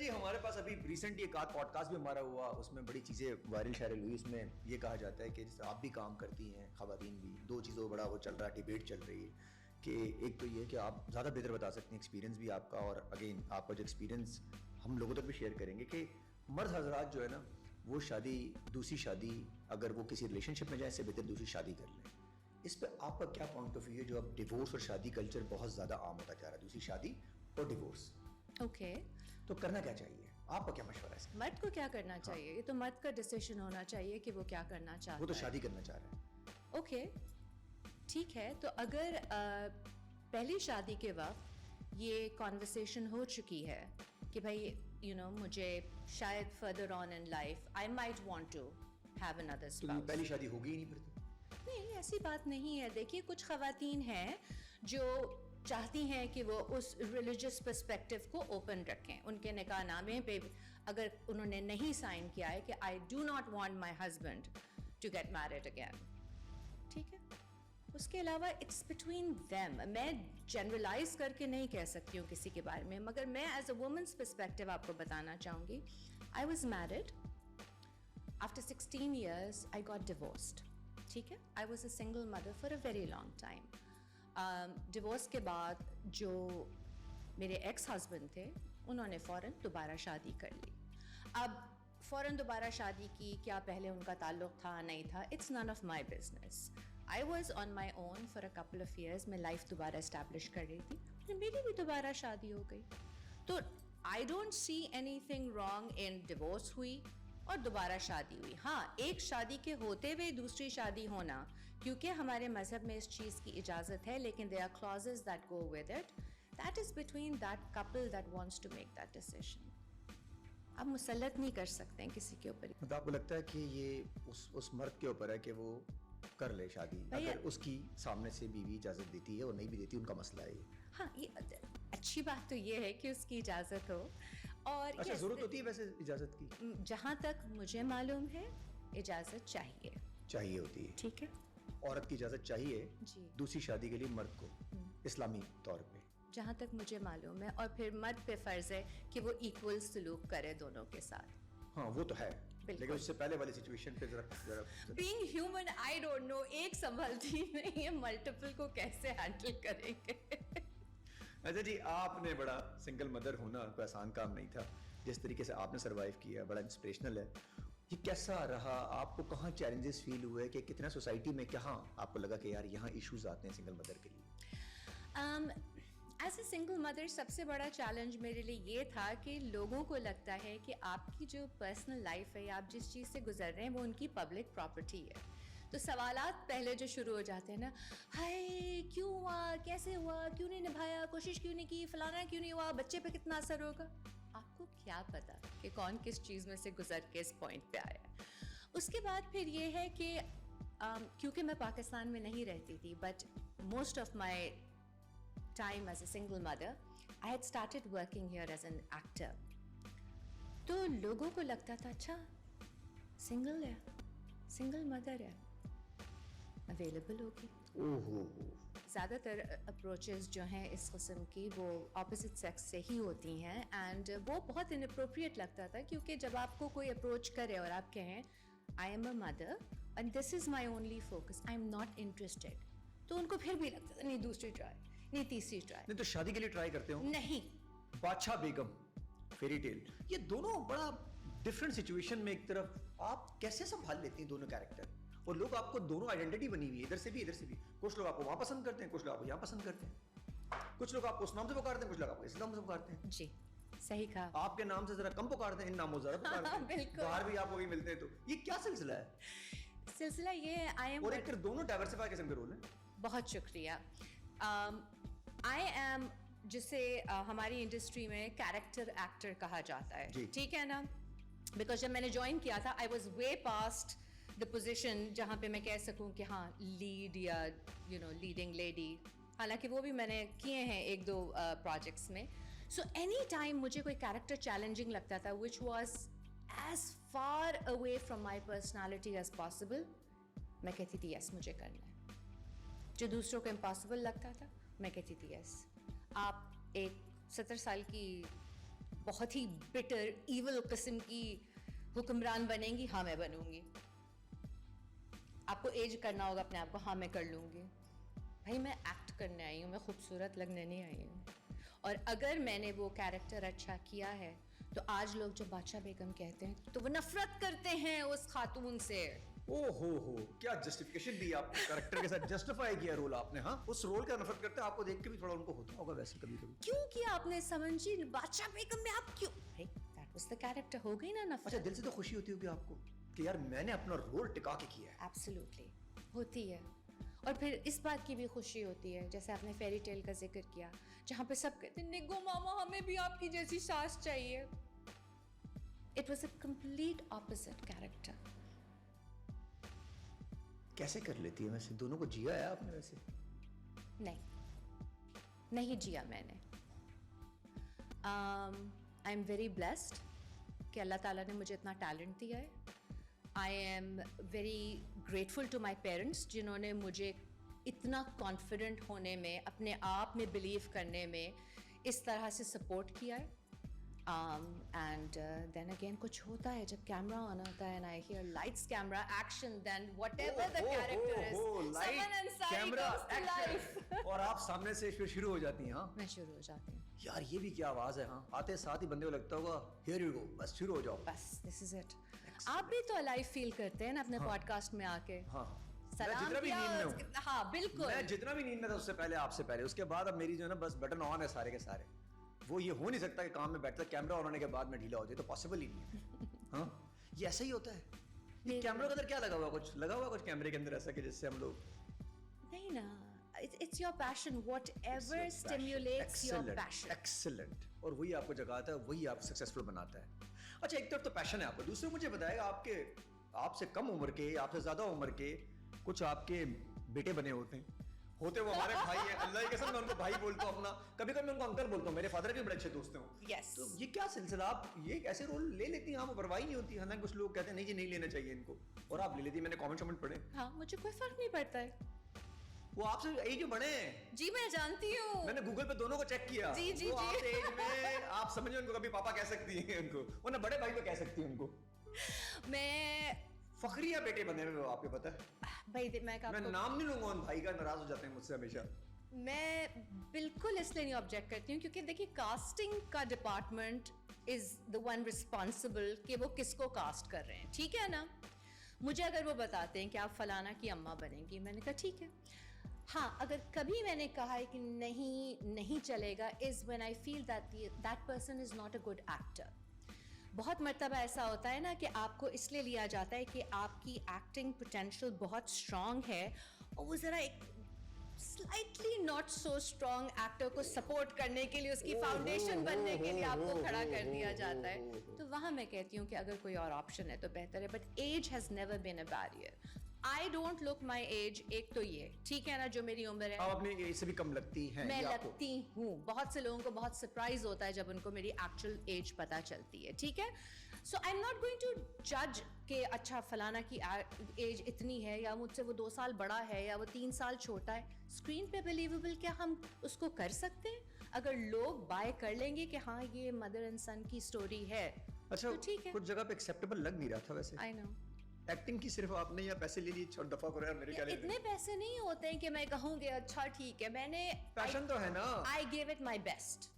जी हमारे पास अभी रिसेंट एक आध पॉडकास्ट भी हमारा हुआ, उसमें बड़ी चीज़ें वायरल शायरल हुई। उसमें ये कहा जाता है कि जैसे आप भी काम करती हैं, ख़वातीन भी, दो चीज़ों बड़ा वो चल रहा है, डिबेट चल रही है कि एक तो ये कि आप ज़्यादा बेहतर बता सकती हैं, एक्सपीरियंस भी आपका, और अगेन आपका जो एक्सपीरियंस हम लोगों तक भी शेयर करेंगे कि मर्द हजरात जो है ना, वो शादी, दूसरी शादी अगर वो किसी रिलेशनशिप में जाए, इससे बेहतर दूसरी शादी कर लें। इस पर आपका क्या पॉइंट ऑफ व्यू है? जो अब डिवोर्स और शादी कल्चर बहुत ज़्यादा आम होता जा रहा है, दूसरी शादी और डिवोर्स। ओके तो करना क्या चाहिए? आपका क्या मशवरा है? मर्द को क्या करना चाहिए? ये तो मर्द का डिसीजन होना चाहिए कि वो क्या करना चाहता है। वो तो शादी करना चाह रहा है। ओके ठीक है, तो अगर पहली शादी के वक्त ये कॉन्वर्सेशन हो चुकी है कि भाई मुझे शायद further on in life I might want to have another spouse, तो पहली शादी होगी ही नहीं फिर तो? नहीं, ऐसी बात नहीं है। देखिए, कुछ ख़वातीन हैं जो चाहती हैं कि वो उस रिलीजियस पर्सपेक्टिव को ओपन रखें। उनके निकाहनामे पे अगर उन्होंने नहीं साइन किया है कि I do not want my husband to get married again, ठीक है, उसके अलावा इट्स बिटवीन देम। मैं जनरलाइज करके नहीं कह सकती हूँ किसी के बारे में, मगर मैं एज अ वुमेन्स पर्सपेक्टिव आपको बताना चाहूँगी। I was married, after 16 years I got divorced, ठीक है। I was a single mother for a very long time. Divorce के बाद जो मेरे एक्स हस्बैंड थे, उन्होंने फ़ौरन दोबारा शादी कर ली। अब फ़ौरन दोबारा शादी की, क्या पहले उनका ताल्लुक़ था नहीं था, it's none of my business. I was on my own for a couple of years. मैं लाइफ दोबारा इस्टेब्लिश कर रही थी, फिर मेरी भी दोबारा शादी हो गई। तो I don't see any thing wrong in divorce हुई और दोबारा शादी हुई। हाँ, एक शादी के होते हुए दूसरी शादी होना, क्योंकि हमारे मजहब में इस चीज़ की इजाज़त है, लेकिन there are clauses that go with it, that is between that couple that wants to make that decision. आप मुसल्लत नहीं कर सकते हैं किसी के ऊपर। मतलब आपको लगता है कि ये उस मर्द के ऊपर है कि वो कर ले शादी, अगर उसकी सामने से बीवी इजाज़त देती है और नहीं भी देती, उनका मसला है। हाँ, ये अच्छी बात तो ये है कि उसकी इजाज़त हो। और अच्छा, ज़रूरत होती है वैसे इजाज़त की? जहाँ तक मुझे मालूम है, इजाज़त चाहिए होती है, ठीक है। औरत की इजाज़त चाहिए जी, दूसरी शादी के लिए मर्द को, इस्लामी तौर पे, जहाँ तक मुझे मालूम है। और फिर मर्द पे फ़र्ज़ है कि वो इक्वल सलूक करे दोनों के साथ। हाँ, वो तो है, लेकिन उससे पहले वाली सिचुएशन पे जरा being human, I don't know, एक संभलती नहीं है, मल्टीपल को कैसे हैंडल करेंगे। अच्छा जी, आपने बड़ा सिंगल मदर होना कोई आसान काम नहीं था, जिस तरीके से आपने सरवाइव किया, बड़ा इंस्पिरेशनल है। ये कैसा रहा? आपको कहाँ चैलेंजेस फील हुए कि कितना सोसाइटी में कहाँ आपको लगा कि यार यहाँ इश्यूज आते हैं सिंगल मदर के लिए? एज ए सिंगल मदर सबसे बड़ा चैलेंज मेरे लिए ये था कि लोगों को लगता है कि आपकी जो पर्सनल लाइफ है, आप जिस चीज़ से गुजर रहे हैं, वो उनकी पब्लिक प्रॉपर्टी है। तो सवालात पहले जो शुरू हो जाते हैं ना, हाय क्यों हुआ, कैसे हुआ, क्यों नहीं निभाया, कोशिश क्यों नहीं की, फलाना क्यों नहीं हुआ, बच्चे पे कितना असर होगा। आपको क्या पता कि कौन किस चीज़ में से गुजर के इस पॉइंट पे आया। उसके बाद फिर ये है कि क्योंकि मैं पाकिस्तान में नहीं रहती थी, but most of my time as a single mother, I had started working here as an actor. तो लोगों को लगता था, अच्छा सिंगल है, सिंगल मदर है, अवेलेबल होगी। ओहो, ज़्यादातर अप्रोचेस जो हैं इस किस्म की वो ऑपोजिट सेक्स से ही होती हैं, एंड वो बहुत इनअप्रोप्रिएट लगता था, क्योंकि जब आपको कोई अप्रोच करे और आप कहें I am a mother and this is my only focus, I am not interested, तो उनको फिर भी लगता था नहीं दूसरी ट्राई, नहीं तीसरी ट्राई। नहीं तो शादी के लिए ट्राई करते हो? नहीं। बादशाह बेगम, फेरी टेल, ये दोनों बड़ा डिफरेंट सिचुएशन में, एक तरफ आप कैसे संभाल लेती हैं दोनों कैरेक्टर, और लोग आपको दोनों आइडेंटिटी बनी हुई है, इधर से भी इधर से भी। कुछ लोग आपको वहां पसंद करते हैं, कुछ लोग आपको यहाँ पसंद करते हैं, कुछ लोग आपको उस नाम से पुकारते हैं, कुछ लोग आपको इस नाम से पुकारते हैं। जी, सही कहा। आपके नाम से जरा कम पुकारते हैं, इन नामों जरा पुकारते हैं। बिल्कुल। बाहर भी आपको भी मिलते हैं, तो ये क्या सिलसिला है? सिलसिला ये है, आई एम, और एक दोनों डाइवर्सिफाई किस्म के रोल है। बहुत शुक्रिया। आई एम, जिसे हमारी इंडस्ट्री में कैरेक्टर एक्टर कहा जाता है, ठीक है ना, बिकॉज जब मैंने ज्वाइन किया था I was way past the position जहाँ पे मैं कह सकूँ कि हाँ लीड या लीडिंग लेडी, हालांकि वो भी मैंने किए हैं एक दो प्रोजेक्ट्स में। सो एनी टाइम मुझे कोई कैरेक्टर चैलेंजिंग लगता था which was as far away from my personality as possible, मैं कहती थी यस मुझे करना है। जो दूसरों को इम्पॉसिबल लगता था मैं कहती थी यस। आप एक 70 साल की बहुत ही बिटर इविल किस्म की हुक्मरान बनेंगी, हाँ मैं बनूंगी। आपको एज करना होगा अपने आप को, हाँ मैं कर लूंगी। भाई मैं एक्ट करने आई हूँ, मैं खूबसूरत लगने नहीं आई हूँ। और अगर मैंने वो कैरेक्टर अच्छा किया है तो आज लोग जो बादशाह बेगम कहते हैं तो वो नफरत करते हैं उस खातून से। ओ हो, क्या जस्टिफिकेशन दी आपने कैरेक्टर के साथ, जस्टिफाई किया रोल आपने। हाँ, उस रोल का नफरत करते हैं, आपको देख के भी थोड़ा उनको होता होगा वैसे कभी कभी। क्यों किया आपने समझी, बादशाह बेगम में आप क्यों, दैट वाज द कैरेक्टर, हो गई ना नफरत। अच्छा, दिल से तो खुशी होती होगी आपको कि यार मैंने अपना रोल टिका के किया है। एब्सोल्युटली होती है। और फिर इस बात की भी खुशी होती है, जैसे आपने फेरी टेल का जिक्र किया, जहाँ पे सब कहते हैं निगो मामा हमें भी आपकी जैसी सास चाहिए। It was a complete opposite character. कैसे कर लेती है वैसे, दोनों को जिया है आपने वैसे? नहीं जिया मैंने। आई एम वेरी ब्लेस्ड कि अल्लाह ताला ने मुझे इतना टैलेंट दिया है। I am very grateful to my parents जिन्होंने मुझे इतना कॉन्फिडेंट होने में, अपने आप में बिलीव करने में इस तरह से सपोर्ट किया है। एंड देन अगेन कुछ होता है जब कैमरा ऑन होता है, and I hear lights camera action, then whatever the character is, someone inside camera comes to life और आप सामने से फिर शुरू हो जाती हैं। हाँ, मैं शुरू हो जाती हूँ। यार ये भी क्या आवाज है। हाँ, आते साथ ही बंदे को लगता होगा हियर यू गो, बस शुरू हो जाओ। बस दिस इज इट। आप भी तो अलाइव फील करते हैं ना अपने पॉडकास्ट में आके। हाँ, सलाम जितना भी किया, नींद में हूँ। हाँ बिल्कुल। मैं जितना भी नींद में था उससे पहले, आपसे पहले, उसके बाद अब मेरी जो है ना बस बटन ऑन है सारे के सारे। वो ये हो नहीं सकता कि काम में बैठता कैमरा ऑन होने के बाद में ढीला हो जाए, तो पॉसिबल ही नहीं है। हाँ, ये ऐसा ही होता है। ये कैमरा के अंदर क्या लगा हुआ, कुछ लगा हुआ कुछ कैमरे के अंदर ऐसा कि जिससे हम लोग नहीं ना, it's your passion, whatever stimulates your passion. Excellent. और वही आपको जगाता है, वही आपको सक्सेसफुल बनाता है। अच्छा, एक तरफ तो पैशन है आपका, दूसरे मुझे बताएगा आपके आपसे कम उम्र के, आपसे ज्यादा उम्र के कुछ आपके बेटे बने होते हैं, वो हमारे भाई हैं। अल्लाह की कसम मैं उनको भाई बोलता हूँ अपना, कभी कभी मैं उनको अंकल बोलता हूँ, मेरे फादर के बड़े अच्छे दोस्त हैं। Yes. तो ये क्या सिलसिला, आप ये ऐसे रोल ले लेती हैं? आपको परवाह नहीं होती? हालांकि कुछ लोग कहते हैं नहीं जी नहीं लेना चाहिए इनको, और आप ले लेती हैं। मैंने कमेंट पढ़े। हाँ, मुझे कोई फर्क नहीं पड़ता है। वो आपसे एज में बड़े हैं। जी मैं जानती हूँ, मैंने गूगल पे दोनों को चेक किया। जी जी वो जी। आपसे एज में, आप समझो उनको कभी पापा कह सकती हैं उनको, वरना बड़े भाई तो कह सकती हैं उनको। मैं फखरिया बेटे बने हुए हो आपको पता है। भाई मैं नाम नहीं लूंगा उन भाई का, नाराज हो जाते हैं मुझसे हमेशा। मैं बिल्कुल इसलिए नहीं ऑब्जेक्ट करती हूँ क्योंकि देखिए कास्टिंग का department is the one responsible कि वो किसको कास्ट कर रहे हैं, ठीक है ना। मुझे अगर वो बताते हैं कि आप फलाना की अम्मा बनेंगी, मैंने कहा ठीक है। हाँ, अगर कभी मैंने कहा है कि नहीं चलेगा, is when I feel that person is not a good actor. बहुत मर्तबा ऐसा होता है ना कि आपको इसलिए लिया जाता है कि आपकी एक्टिंग पोटेंशियल बहुत स्ट्रांग है, और वो ज़रा एक slightly not so strong actor को सपोर्ट करने के लिए, उसकी फाउंडेशन बनने के लिए आपको खड़ा कर दिया जाता है। तो वहाँ मैं कहती हूँ कि अगर कोई और ऑप्शन है तो बेहतर है, but age has never been a barrier. I don't look my age, एक तो ये ठीक है ना, जो मेरी उम्र है आप अपनी एज से भी कम लगती हैं। मैं लगती हूँ। बहुत से लोगों को बहुत सरप्राइज होता है जब उनको मेरी एक्चुअल एज पता चलती है, ठीक है। So I am not going to जज कि अच्छा फलाना की एज इतनी है, या मुझसे वो 2 साल बड़ा है, या वो 3 साल छोटा है। स्क्रीन पे बिलीवेबल क्या हम उसको कर सकते हैं? अगर लोग बाय कर लेंगे कि हाँ ये मदर एंड सन की स्टोरी है, अच्छा तो ठीक है। कुछ जगह पे एक्सेप्टेबल लग नहीं रहा था वैसे। आई नो एक्टिंग की सिर्फ आपने या पैसे ले लिए, छोड़ दफा करो यार मेरे क्या ले इतने पैसे नहीं होते हैं कि मैं कहूँगी अच्छा ठीक है, मैंने पैशन तो है ना। I give it my best.